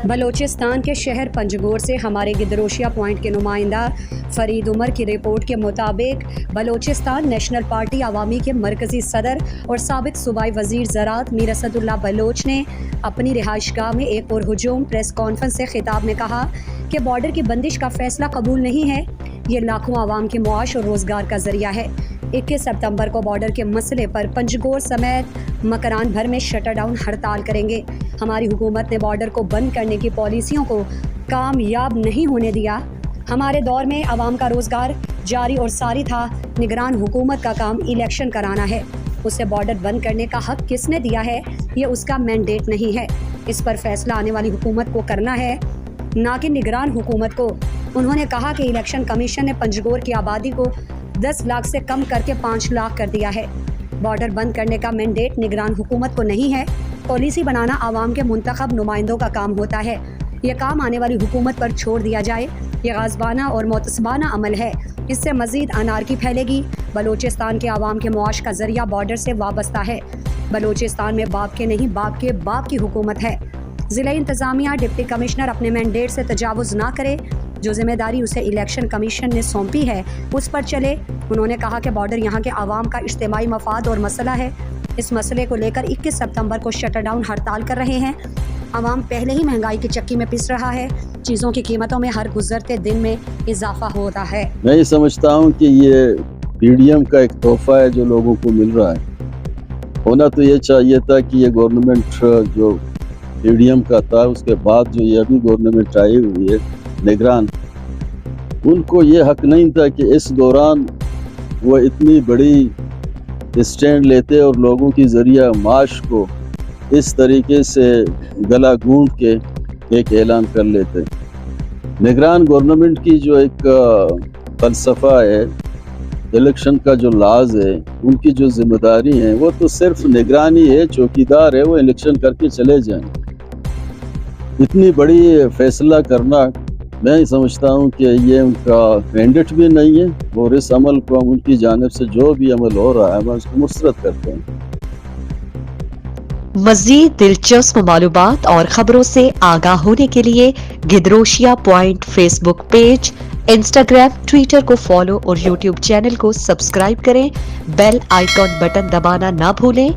बलूचिस्तान के शहर पंजगोर से हमारे गिदरोशिया पॉइंट के नुमाइंदा फरीद उमर की रिपोर्ट के मुताबिक बलूचिस्तान नेशनल पार्टी अवामी के मरकज़ी सदर और साबिक सूबाई वज़ीर ज़राअत मीर असदुल्लाह बलोच ने अपनी रिहाइशगाह में एक पुरहुजूम प्रेस कॉन्फ्रेंस से खिताब में कहा कि बॉर्डर की बंदिश का फैसला कबूल नहीं है। ये लाखों आवाम के मुआश और रोज़गार का ज़रिया है। 21 सितंबर को बॉर्डर के मसले पर पंजगोर समेत मकरान भर में शटर डाउन हड़ताल करेंगे। हमारी हुकूमत ने बॉर्डर को बंद करने की पॉलिसियों को कामयाब नहीं होने दिया। हमारे दौर में आवाम का रोज़गार जारी और सारी था। निगरान हुकूमत का काम इलेक्शन कराना है। उसे बॉर्डर बंद करने का हक किसने दिया है? ये उसका मैंडेट नहीं है। इस पर फैसला आने वाली हुकूमत को करना है, ना कि निगरान हुकूमत को। उन्होंने कहा कि इलेक्शन कमीशन ने पंजगोर की आबादी को 10 लाख से कम करके 5 लाख कर दिया है। बॉर्डर बंद करने का मैंडेट निगरान हुकूमत को नहीं है। पॉलिसी बनाना आवाम के मुंतखब नुमाइंदों का काम होता है। ये काम आने वाली हुकूमत पर छोड़ दिया जाए। ये गाज़बाना और मोतसबाना अमल है। इससे मज़ीद अनारकी फैलेगी। बलूचिस्तान के आवाम के मुआश का ज़रिया बॉर्डर से वाबस्ता है। बलूचिस्तान में बाप के नहीं बाप के बाप की हुकूमत है। ज़िला इंतज़ामिया डिप्टी कमिश्नर अपने मैंडेट से तजावुज़ ना करे। जो जिम्मेदारी उसे इलेक्शन कमीशन ने सौंपी है उस पर चले। उन्होंने कहा कि बॉर्डर यहाँ के आवाम का इज्तिमाई मफाद और मसला है। इस मसले को लेकर 21 सितंबर को शटर डाउन हड़ताल कर रहे हैं। आवाम पहले ही महंगाई की चक्की में पिस रहा है। चीज़ों की कीमतों में हर गुजरते दिन में इजाफा होता है। मैं ये समझता हूँ कि ये पीडीएम का एक तोहफा है जो लोगों को मिल रहा है। होना तो ये चाहिए था कि ये गवर्नमेंट जो पीडीएम का था उसके बाद जो ये अभी गवर्नमेंट आई हुई है निगरान, उनको ये हक नहीं था कि इस दौरान वो इतनी बड़ी स्टैंड लेते और लोगों की ज़रिया माश को इस तरीके से गला गूंद के एक ऐलान कर लेते। निगरान गवर्नमेंट की जो एक फलसफा है, इलेक्शन का जो लाज है, उनकी जो जिम्मेदारी है वो तो सिर्फ निगरानी है, चौकीदार है, वो इलेक्शन करके चले जाएं। इतनी बड़ी फैसला करना मैं समझता हूँ कि ये उनका मैंडेट भी नहीं है और इस अमल को हम उनकी जानिब से जो भी अमल हो रहा है हम उसको मुस्तरद करते हैं। मज़ीद दिलचस्प मालूमात और खबरों से आगाह होने के लिए Gedrosia point Facebook page, Instagram, Twitter को फॉलो और यूट्यूब चैनल को सब्सक्राइब करें। बेल आइकॉन बटन दबाना ना भूलें